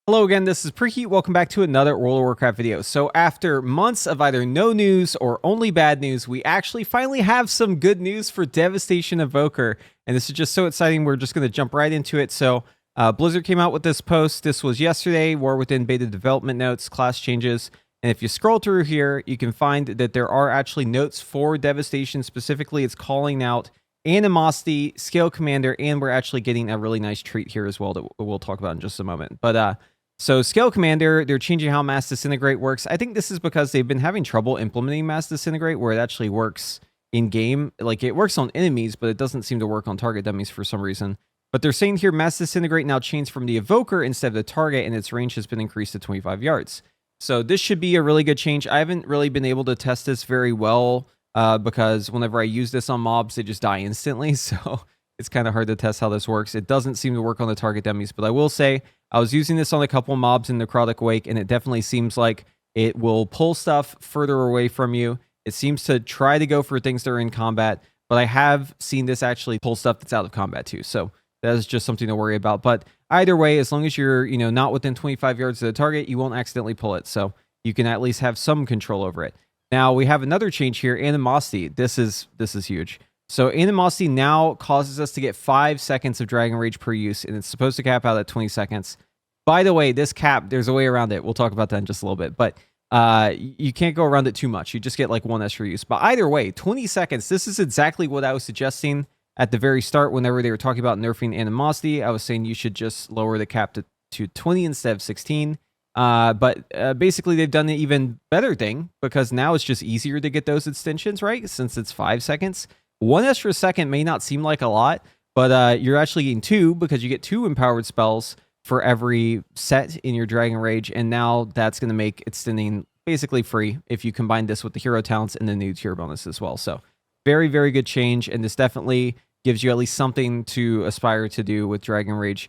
Hello again, this is Preheat. Welcome back to another World of Warcraft video. So after months of either no news or only bad news, we actually finally have some good news for Devastation Evoker. And this is just so exciting, we're just going to jump right into it. So Blizzard came out with this post. This was yesterday, War Within beta development notes, class changes. And if you scroll through here, you can find that there are actually notes for Devastation. Specifically, it's calling out Animosity, Scale Commander, and we're actually getting a really nice treat here as well that we'll talk about in just a moment. But so Scale Commander, they're changing how Mass Disintegrate works. I think this is because they've been having trouble implementing Mass Disintegrate where it actually works in-game. Like, it works on enemies, but it doesn't seem to work on target dummies for some reason. But they're saying here, Mass Disintegrate now changed from the Evoker instead of the target, and its range has been increased to 25 yards. So this should be a really good change. I haven't really been able to test this very well because whenever I use this on mobs, they just die instantly. So it's kind of hard to test how this works. It doesn't seem to work on the target dummies, but I will say I was using this on a couple mobs in Necrotic Wake, and it definitely seems like it will pull stuff further away from you. It seems to try to go for things that are in combat, but I have seen this actually pull stuff that's out of combat too. So that is just something to worry about. But either way, as long as you're, not within 25 yards of the target, you won't accidentally pull it. So you can at least have some control over it. Now we have another change here, Animosity. This is huge. So Animosity now causes us to get 5 seconds of Dragon Rage per use, and it's supposed to cap out at 20 seconds. By the way, this cap, there's a way around it. We'll talk about that in just a little bit. But you can't go around it too much. You just get like 1 extra use. But either way, 20 seconds, this is exactly what I was suggesting at the very start whenever they were talking about nerfing Animosity. I was saying you should just lower the cap to 20 instead of 16. But basically, they've done an even better thing because now it's just easier to get those extensions, right? Since it's 5 seconds. 1 extra second may not seem like a lot, but you're actually getting 2 because you get 2 empowered spells for every set in your Dragon Rage, and now that's going to make extending basically free if you combine this with the hero talents and the new tier bonus as well. So very, very good change, and this definitely gives you at least something to aspire to do with Dragon Rage,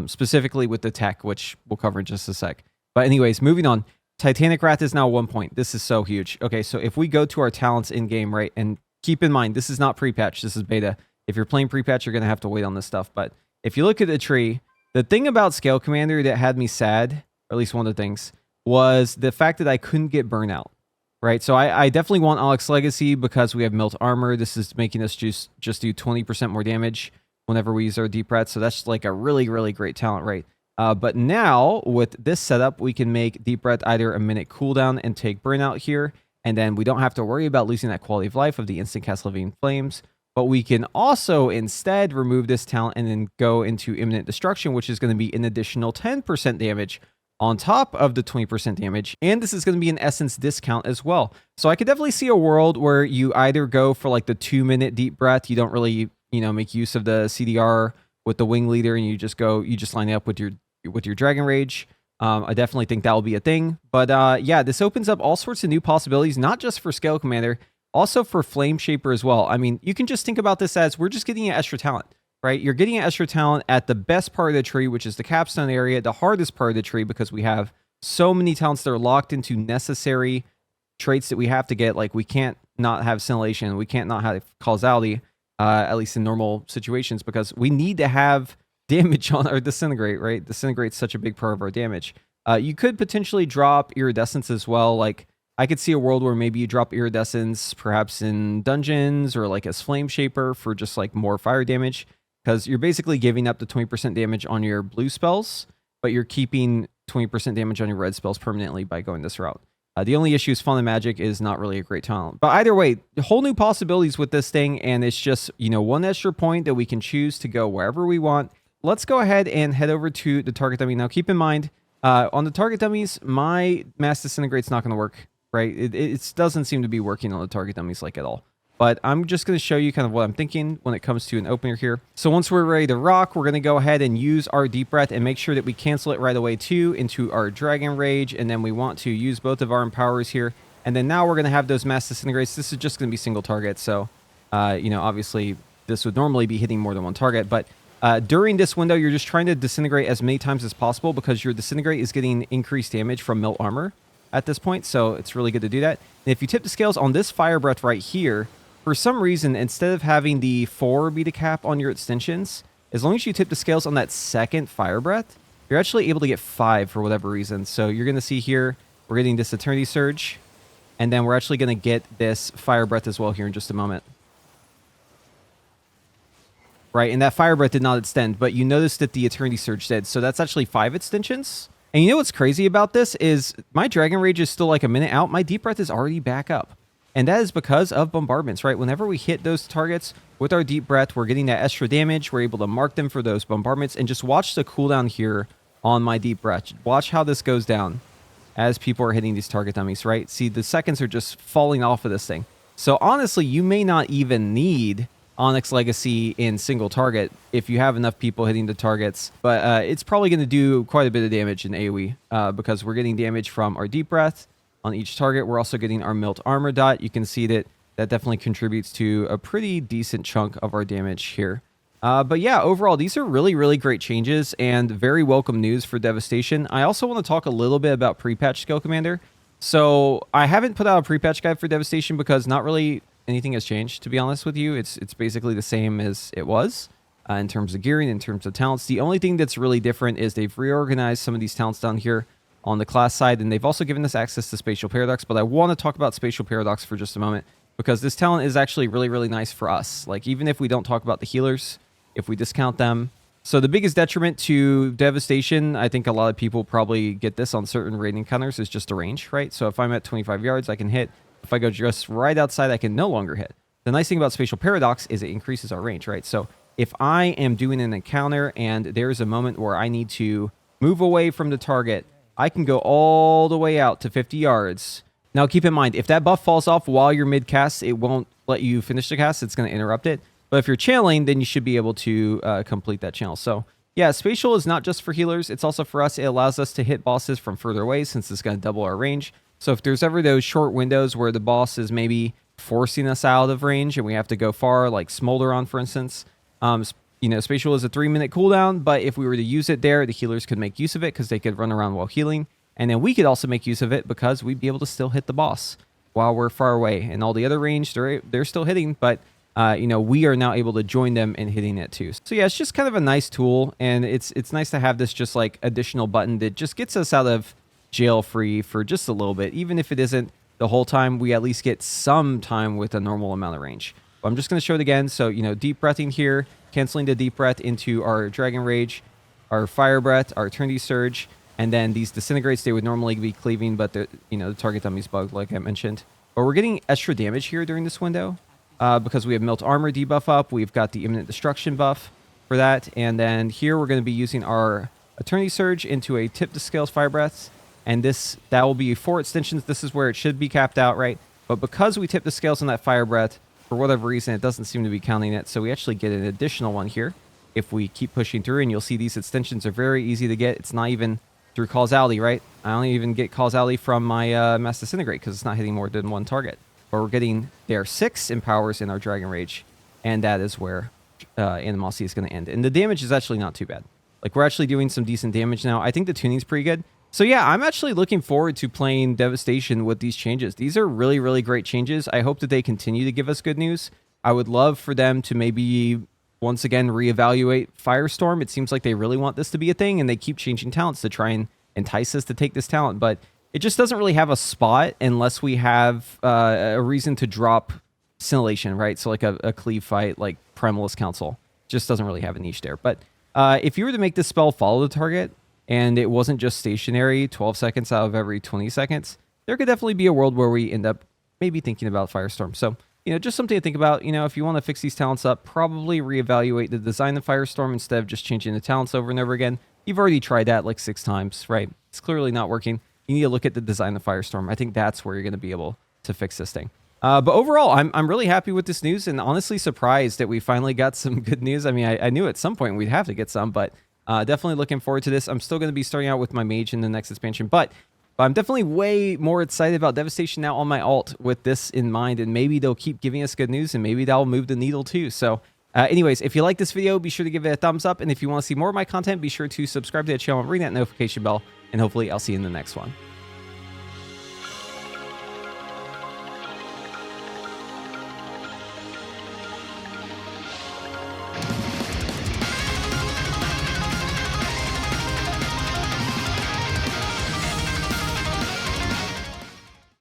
specifically with the tech, which we'll cover in just a sec. But anyways, moving on. Titanic Wrath is now 1 point. This is so huge. Okay, so if we go to our talents in-game, right, and keep in mind, this is not pre-patch, this is beta. If you're playing pre-patch, you're going to have to wait on this stuff. But if you look at the tree, the thing about Scale Commander that had me sad, or at least one of the things, was the fact that I couldn't get burnout, right? So I definitely want Alex Legacy because we have Melt Armor. This is making us just do 20% more damage whenever we use our Deep Breath. So that's like a really, really great talent, right? But now, with this setup, we can make Deep Breath either a minute cooldown and take burnout here, and then we don't have to worry about losing that quality of life of the instant cast Living Flames. But we can also instead remove this talent and then go into Imminent Destruction, which is going to be an additional 10% damage on top of the 20% damage. And this is going to be an essence discount as well. So I could definitely see a world where you either go for like the 2-minute Deep Breath. You don't really, make use of the CDR with the Wing Leader, and you just line it up with your Dragon Rage. I definitely think that will be a thing. But yeah, this opens up all sorts of new possibilities, not just for Scale Commander, also for Flame Shaper as well. I mean, you can just think about this as we're just getting an extra talent, right? You're getting an extra talent at the best part of the tree, which is the capstone area, the hardest part of the tree, because we have so many talents that are locked into necessary traits that we have to get. Like, we can't not have Scintillation, we can't not have Causality, at least in normal situations, because we need to have damage on our Disintegrate, right? Disintegrate's such a big part of our damage. You could potentially drop Iridescence as well. Like, I could see a world where maybe you drop Iridescence perhaps in dungeons or like as Flame Shaper for just like more fire damage, because you're basically giving up the 20% damage on your blue spells, but you're keeping 20% damage on your red spells permanently by going this route. The only issue is Fun and Magic is not really a great talent. But either way, whole new possibilities with this thing, and it's just, 1 extra point that we can choose to go wherever we want. Let's go ahead and head over to the target dummy. Now, keep in mind, on the target dummies, my Mass Disintegrate's not going to work, right? It doesn't seem to be working on the target dummies like at all. But I'm just going to show you kind of what I'm thinking when it comes to an opener here. So once we're ready to rock, we're going to go ahead and use our Deep Breath and make sure that we cancel it right away too into our Dragon Rage. And then we want to use both of our Empowers here. And then now we're going to have those Mass Disintegrates. This is just going to be single target. So, obviously this would normally be hitting more than one target. But during this window, you're just trying to disintegrate as many times as possible because your Disintegrate is getting increased damage from Melt Armor at this point. So it's really good to do that. And if you tip the scales on this Fire Breath right here, for some reason, instead of having the 4 be the cap on your extensions, as long as you tip the scales on that second Fire Breath, you're actually able to get 5 for whatever reason. So you're going to see here, we're getting this Eternity Surge, and then we're actually going to get this Fire Breath as well here in just a moment. Right, and that Fire Breath did not extend, but you notice that the Eternity Surge did. So that's actually 5 extensions. And you know what's crazy about this is my Dragon Rage is still like a minute out. My Deep Breath is already back up. And that is because of bombardments, right? Whenever we hit those targets with our Deep Breath, we're getting that extra damage. We're able to mark them for those bombardments. And just watch the cooldown here on my Deep Breath. Watch how this goes down as people are hitting these target dummies, right? See, the seconds are just falling off of this thing. So honestly, you may not even need Onyx Legacy in single target if you have enough people hitting the targets, but it's probably going to do quite a bit of damage in AoE because we're getting damage from our Deep Breath on each target. We're also getting our Melt Armor dot. You can see that that definitely contributes to a pretty decent chunk of our damage here. But yeah, overall, these are really, really great changes and very welcome news for Devastation. I also want to talk a little bit about pre-patch Skill Commander. So I haven't put out a pre-patch guide for Devastation because not really anything has changed, to be honest with you. It's basically the same as it was in terms of gearing, in terms of talents. The only thing that's really different is they've reorganized some of these talents down here on the class side, and they've also given us access to Spatial Paradox. But I want to talk about Spatial Paradox for just a moment because this talent is actually really, really nice for us. Like, even if we don't talk about the healers, if we discount them. So the biggest detriment to Devastation, I think a lot of people probably get this on certain raid encounters, is just the range, right? So if I'm at 25 yards, I can hit. If I go just right outside, I can no longer hit. The nice thing about Spatial Paradox is it increases our range, right? So if I am doing an encounter and there's a moment where I need to move away from the target, I can go all the way out to 50 yards. Now, keep in mind, if that buff falls off while you're mid-cast, it won't let you finish the cast. It's going to interrupt it. But if you're channeling, then you should be able to complete that channel. So yeah, Spatial is not just for healers. It's also for us. It allows us to hit bosses from further away since it's going to double our range. So if there's ever those short windows where the boss is maybe forcing us out of range and we have to go far, like Smolderon, for instance, you know, Spatial is a 3-minute cooldown, but if we were to use it there, the healers could make use of it because they could run around while healing. And then we could also make use of it because we'd be able to still hit the boss while we're far away. And all the other range, they're still hitting, but you know, we are now able to join them in hitting it too. So yeah, it's just kind of a nice tool, and it's nice to have this just like additional button that just gets us out of jail free for just a little bit. Even if it isn't the whole time, we at least get some time with a normal amount of range. But I'm just going to show it again. So, you know, deep breathing here, canceling the deep breath into our Dragon Rage, our Fire Breath, our Eternity Surge, and then these disintegrates, they would normally be cleaving, but the target dummy's bugged, like I mentioned. But we're getting extra damage here during this window because we have Melt Armor debuff up. We've got the Imminent Destruction buff for that. And then here we're going to be using our Eternity Surge into a Tip the Scales Fire Breath. And that will be 4 extensions. This is where it should be capped out, right? But because we tip the scales on that Fire Breath, for whatever reason, it doesn't seem to be counting it. So we actually get an additional one here if we keep pushing through. And you'll see these extensions are very easy to get. It's not even through causality, right? I don't even get causality from my Mass Disintegrate because it's not hitting more than one target. But we're getting there 6 empowers in our Dragon Rage. And that is where Animosity is going to end. And the damage is actually not too bad. Like, we're actually doing some decent damage now. I think the tuning's pretty good. So yeah, I'm actually looking forward to playing Devastation with these changes. These are really, really great changes. I hope that they continue to give us good news. I would love for them to maybe once again reevaluate Firestorm. It seems like they really want this to be a thing, and they keep changing talents to try and entice us to take this talent. But it just doesn't really have a spot unless we have a reason to drop Scintillation, right? So like a cleave fight, like Primalist Council. Just doesn't really have a niche there. But if you were to make this spell follow the target, and it wasn't just stationary 12 seconds out of every 20 seconds, there could definitely be a world where we end up maybe thinking about Firestorm. So, you know, just something to think about. You know, if you want to fix these talents up, probably reevaluate the design of Firestorm instead of just changing the talents over and over again. You've already tried that like 6 times, right? It's clearly not working. You need to look at the design of Firestorm. I think that's where you're going to be able to fix this thing. But overall, I'm really happy with this news, and honestly surprised that we finally got some good news. I mean, I knew at some point we'd have to get some, but definitely looking forward to this. I'm still going to be starting out with my mage in the next expansion, but I'm definitely way more excited about Devastation now on my alt with this in mind, and maybe they'll keep giving us good news, and maybe that'll move the needle too. So anyways, if you like this video, be sure to give it a thumbs up, and if you want to see more of my content, be sure to subscribe to the channel and ring that notification bell, and hopefully I'll see you in the next one.